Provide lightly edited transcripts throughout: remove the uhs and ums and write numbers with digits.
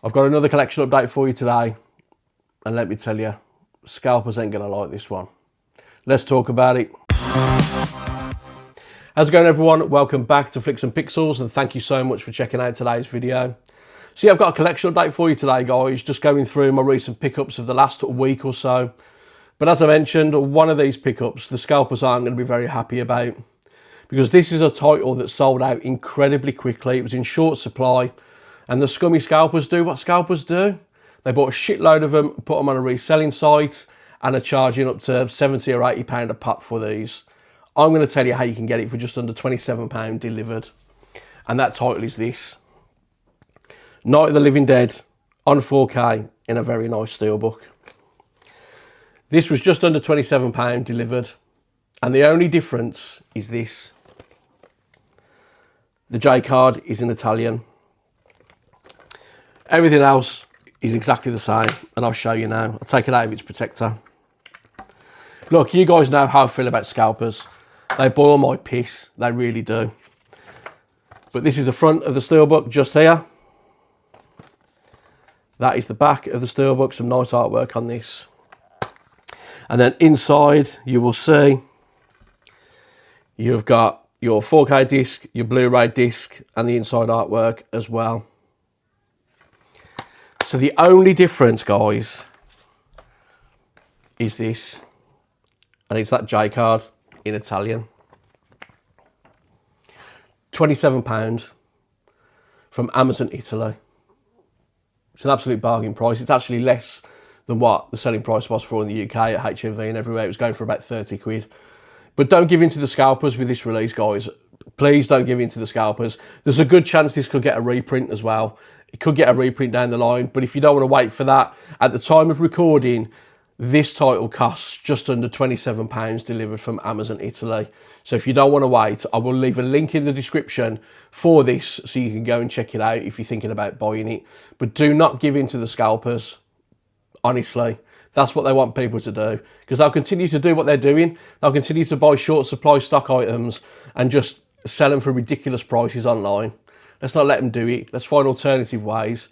I've got another collection update for you today, and let me tell you, Scalpers ain't gonna like this one. Let's talk about it. How's it going, everyone? Welcome back to Flicks and Pixels, and thank you so much for checking out today's video. So yeah, I've got a collection update for you today, guys, just going through my recent pickups of the last week or so. But as I mentioned, one of these pickups, the Scalpers aren't going to be very happy about, because this is a title that sold out incredibly quickly. It was in short supply, and the scummy scalpers do what scalpers do. They bought a shitload of them, put them on a reselling site, and are charging up to £70 or £80 a pop for these. I'm going to tell you how you can get it for just under £27 delivered. And that title is this: Night of the Living Dead on 4K in a very nice steelbook. This was just under £27 delivered. And the only difference is this: the J card is in Italian. Everything else is exactly the same, and I'll show you now. I'll take it out of its protector. Look, you guys know how I feel about scalpers. They boil my piss, they really do. But this is the front of the steelbook just here. That is the back of the steelbook, some nice artwork on this. And then inside you will see you've got your 4K disc, your Blu-ray disc, and the inside artwork as well. So the only difference, guys, is this, and it's that J card in Italian. £27 from Amazon, Italy. It's an absolute bargain price. It's actually less than what the selling price was for in the UK at HMV and everywhere. It was going for about 30 quid. But don't give in to the scalpers with this release, guys. Please don't give in to the scalpers. There's a good chance this could get a reprint as well. It could get a reprint down the line, but if you don't want to wait for that, at the time of recording, this title costs just under £27 delivered from Amazon, Italy. So if you don't want to wait, I will leave a link in the description for this so you can go and check it out if you're thinking about buying it. But do not give in to the scalpers. Honestly, that's what they want people to do, because they'll continue to do what they're doing. They'll continue to buy short supply stock items and just sell them for ridiculous prices online. Let's not let them do it. Let's find alternative ways,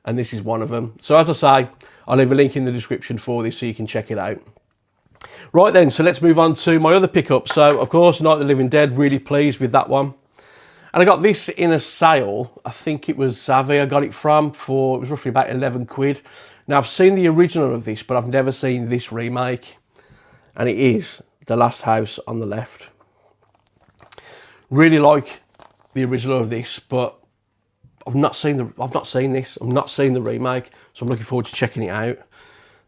and this is one of them. So as I say, I'll leave a link in the description for this so you can check it out. Right then, so let's move on to my other pickup. So of course, Night of the Living Dead, really pleased with that one. And I got this in a sale. I think it was Zavi I got it from for, it was roughly about 11 quid. Now I've seen the original of this, but I've never seen this remake. And it is The Last House on the Left. Really like the original of this, but I've not seen this. I'm not seeing the remake, so I'm looking forward to checking it out.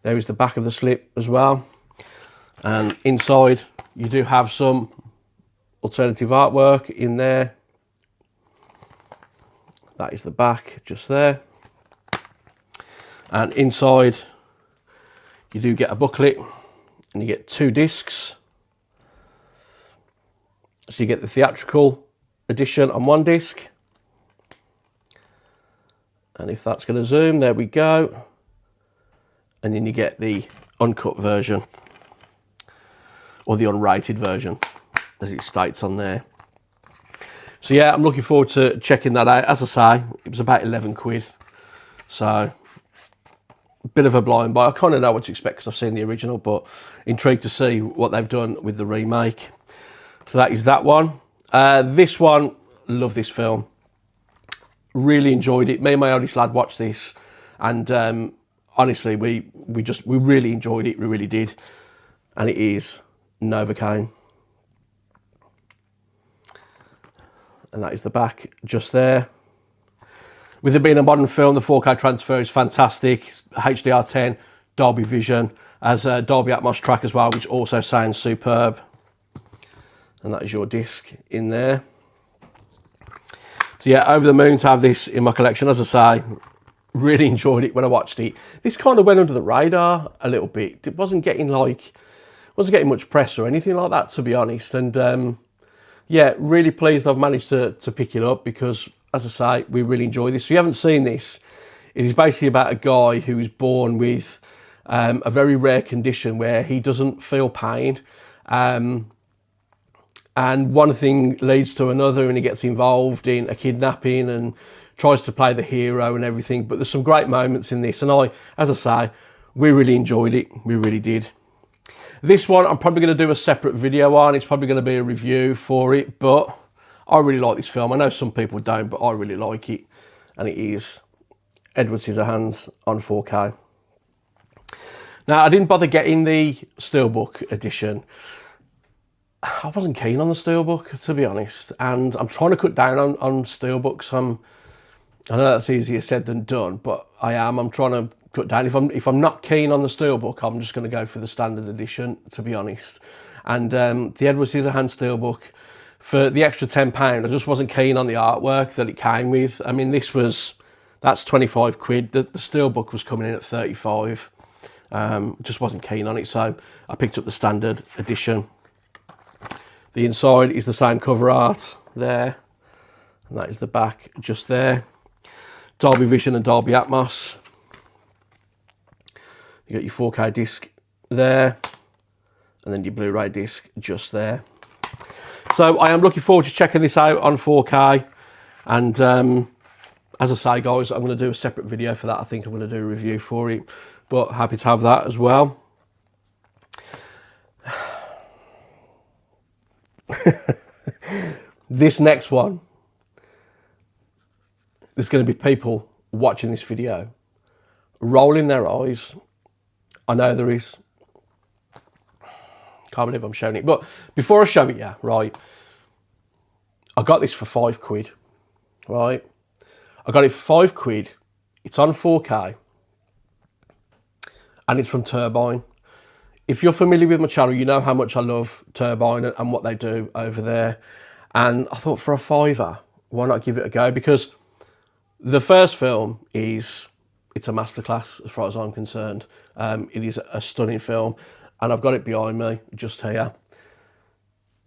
There is the back of the slip as well, and inside you do have some alternative artwork in there. That is the back just there, and inside you do get a booklet, and you get 2 discs. So you get the theatrical edition on one disc, and if that's going to zoom, there we go, and then you get the uncut version, or the unrated version as it states on there. So yeah, I'm looking forward to checking that out. As I say, it was about 11 quid, so a bit of a blind buy. I kind of know what to expect because I've seen the original, but intrigued to see what they've done with the remake. So that is that one. This one, love this film. Really enjoyed it. Me and my oldest lad watched this, and honestly, we really enjoyed it. We really did. And it is Novocaine, and that is the back just there. With it being a modern film, the 4K transfer is fantastic. HDR10, Dolby Vision, as a Dolby Atmos track as well, which also sounds superb. And that is your disc in there. So yeah, over the moon to have this in my collection. As I say, really enjoyed it when I watched it. This kind of went under the radar a little bit. It wasn't getting much press or anything like that, to be honest. And yeah, really pleased I've managed to pick it up, because as I say, we really enjoy this. If you haven't seen this, it is basically about a guy who is born with a very rare condition where he doesn't feel pain. And one thing leads to another, and he gets involved in a kidnapping and tries to play the hero and everything, but there's some great moments in this, and as I say, we really enjoyed it. We really did. This one I'm probably going to do a separate video on. It's probably going to be a review for it, but I really like this film. I know some people don't, but I really like it, and it is Edward Scissorhands on 4K. Now, I didn't bother getting the Steelbook edition. I wasn't keen on the Steelbook, to be honest, and I'm trying to cut down on Steelbooks. I know that's easier said than done, but I'm trying to cut down. If I'm not keen on the Steelbook, I'm just going to go for the standard edition, to be honest. And the Edward Scissorhands Steelbook, for the extra £10, I just wasn't keen on the artwork that it came with. I mean, that's 25 quid. The Steelbook was coming in at 35. Just wasn't keen on it, so I picked up the standard edition. The inside is the same cover art there, and that is the back just there. Dolby Vision and Dolby Atmos. You got your 4K disc there, and then your Blu-ray disc just there. So I am looking forward to checking this out on 4K, and as I say, guys, I'm going to do a separate video for that. I think I'm going to do a review for it, but happy to have that as well. This next one, there's going to be people watching this video rolling their eyes. I know there is. Can't believe I'm showing it. But before I show it, right, I got this for £5, right? I got it for £5. It's on 4K, and it's from Turbine. If you're familiar with my channel, you know how much I love Turbine and what they do over there. And I thought, for a £5, why not give it a go? Because the first film it's a masterclass as far as I'm concerned. It is a stunning film, and I've got it behind me just here.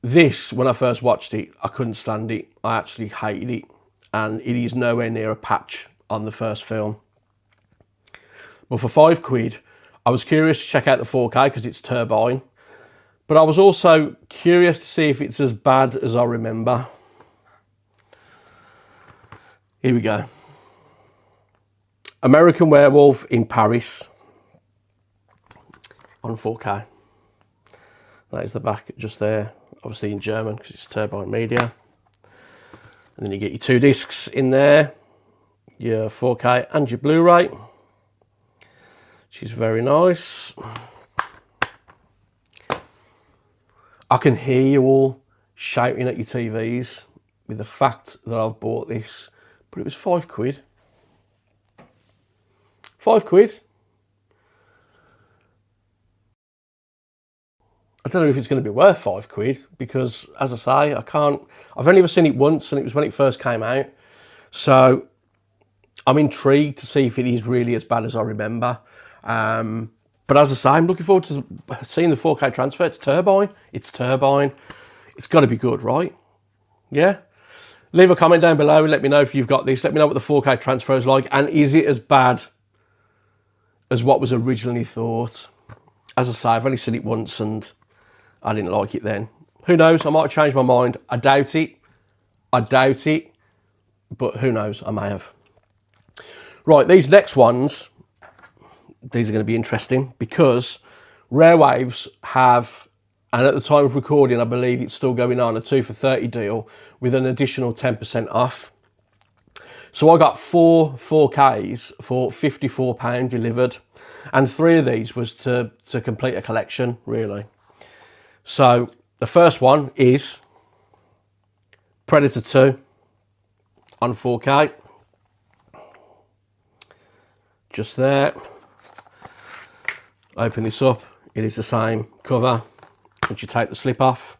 This, when I first watched it, I couldn't stand it. I actually hated it, and it is nowhere near a patch on the first film. But for £5, I was curious to check out the 4K because it's Turbine, but I was also curious to see if it's as bad as I remember. Here we go. American Werewolf in Paris on 4K. That is the back just there, obviously in German because it's Turbine Media. And then you get your 2 discs in there, your 4K and your Blu-ray. She's very nice. I can hear you all shouting at your TVs with the fact that I've bought this, but it was £5. £5. I don't know if it's going to be worth £5 because, as I say, I've only ever seen it once, and it was when it first came out. So I'm intrigued to see if it is really as bad as I remember. But as I say, I'm looking forward to seeing the 4K transfer. It's Turbine. It's Turbine. It's got to be good, right? Yeah? Leave a comment down below and let me know if you've got this. Let me know what the 4K transfer is like. And is it as bad as what was originally thought? As I say, I've only seen it once and I didn't like it then. Who knows? I might have changed my mind. I doubt it. I doubt it. But who knows? I may have. Right, these next ones, these are going to be interesting because Rare Waves have, and at the time of recording, I believe it's still going on, a 2 for 30 deal with an additional 10% off. So I got 4 4Ks for £54 delivered, and 3 of these was to complete a collection, really. So the first one is Predator 2 on 4K. Just there. Open this up. It is the same cover, once you take the slip off.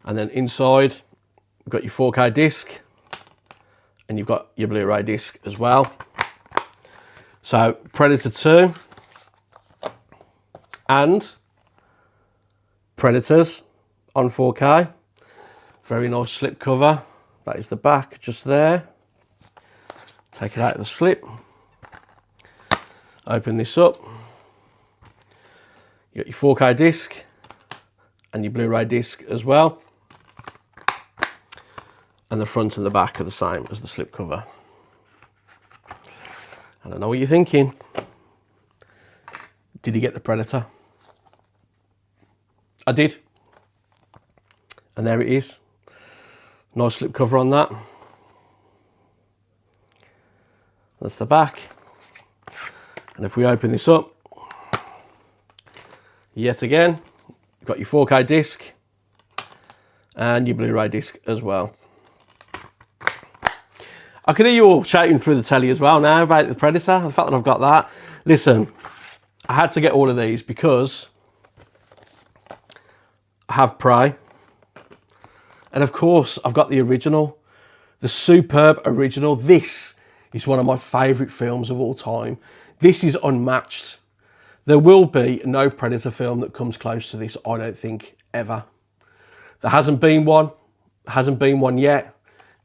And then inside, you've got your 4K disc, and you've got your Blu-ray disc as well. So Predator 2 and Predators on 4K. Very nice slip cover. That is the back just there. Take it out of the slip. Open this up. You got your 4K disc and your Blu-ray disc as well. And the front and the back are the same as the slip cover. And I know what you're thinking. Did he get the Predator? I did. And there it is. Nice slip cover on that. That's the back. And if we open this up, yet again, you've got your 4K disc and your Blu-ray disc as well. I can hear you all shouting through the telly as well now about the Predator, the fact that I've got that. Listen, I had to get all of these because I have Prey. And of course, I've got the original, the superb original. This is one of my favourite films of all time. This is unmatched. There will be no Predator film that comes close to this, I don't think, ever. There hasn't been one yet.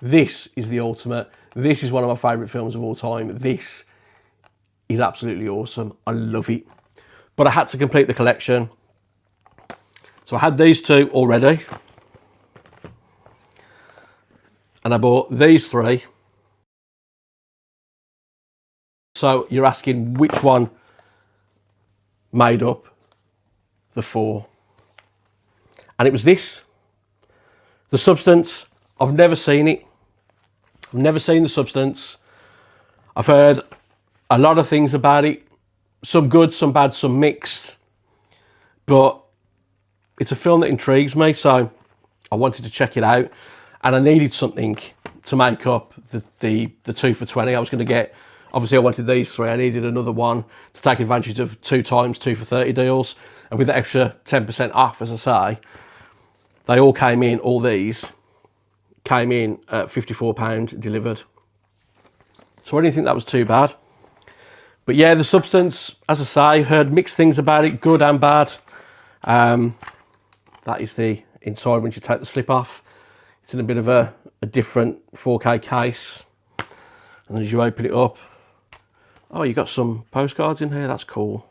This is the ultimate. This is one of my favourite films of all time. This is absolutely awesome. I love it. But I had to complete the collection. So I had these two already. And I bought these three. So you're asking which one made up the four. And it was this. The Substance, I've never seen it. I've never seen The Substance. I've heard a lot of things about it. Some good, some bad, some mixed. But it's a film that intrigues me, so I wanted to check it out. And I needed something to make up the 2 for 20 I was going to get. Obviously, I wanted these three. I needed another one to take advantage of 2 times 2 for 30 deals. And with the extra 10% off, as I say, they all came in, all these came in at £54 delivered. So I didn't think that was too bad. But yeah, The Substance, as I say, heard mixed things about it, good and bad. That is the inside once you take the slip off. It's in a bit of a different 4K case. And as you open it up, oh, you got some postcards in here, that's cool.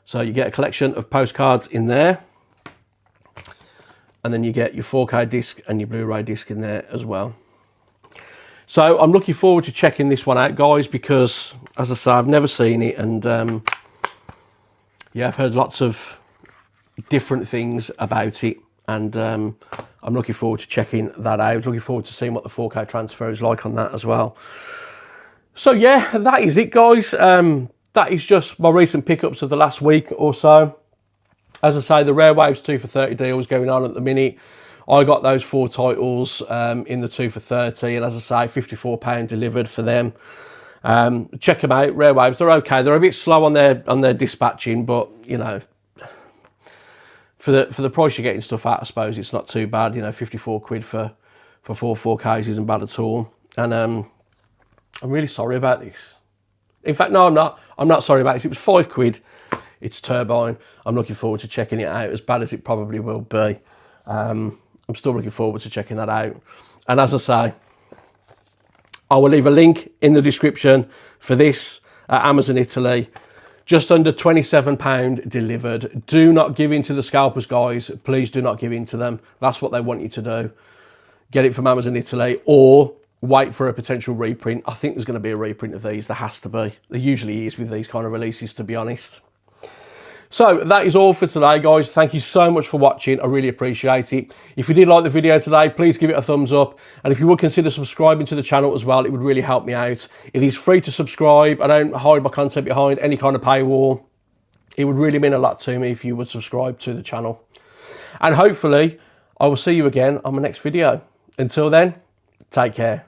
So you get a collection of postcards in there. And then you get your 4K disc and your Blu-ray disc in there as well. So I'm looking forward to checking this one out, guys, because, as I say, I've never seen it. And, yeah, I've heard lots of different things about it. And I'm looking forward to checking that out. Looking forward to seeing what the 4K transfer is like on that as well. So, yeah, that is it, guys. That is just my recent pickups of the last week or so. As I say, the Rare Waves 2 for 30 deal is going on at the minute. I got those 4 titles in the 2 for 30, and as I say, £54 delivered for them. Check them out, Rare Waves. They're okay. They're a bit slow on their dispatching, but you know, for the price you're getting stuff at, I suppose it's not too bad. You know, 54 quid for 4 4Ks isn't bad at all. And I'm really sorry about this. In fact, no, I'm not. I'm not sorry about this. It was 5 quid. It's Turbine. I'm looking forward to checking it out, as bad as it probably will be. I'm still looking forward to checking that out. And as I say, I will leave a link in the description for this at Amazon Italy. Just under £27 delivered. Do not give in to the scalpers, guys. Please do not give in to them. That's what they want you to do. Get it from Amazon Italy or wait for a potential reprint. I think there's going to be a reprint of these. There has to be. There usually is with these kind of releases, to be honest. So that is all for today, guys. Thank you so much for watching. I really appreciate it. If you did like the video today, please give it a thumbs up. And if you would consider subscribing to the channel as well, it would really help me out. It is free to subscribe. I don't hide my content behind any kind of paywall. It would really mean a lot to me if you would subscribe to the channel. And hopefully, I will see you again on my next video. Until then, take care.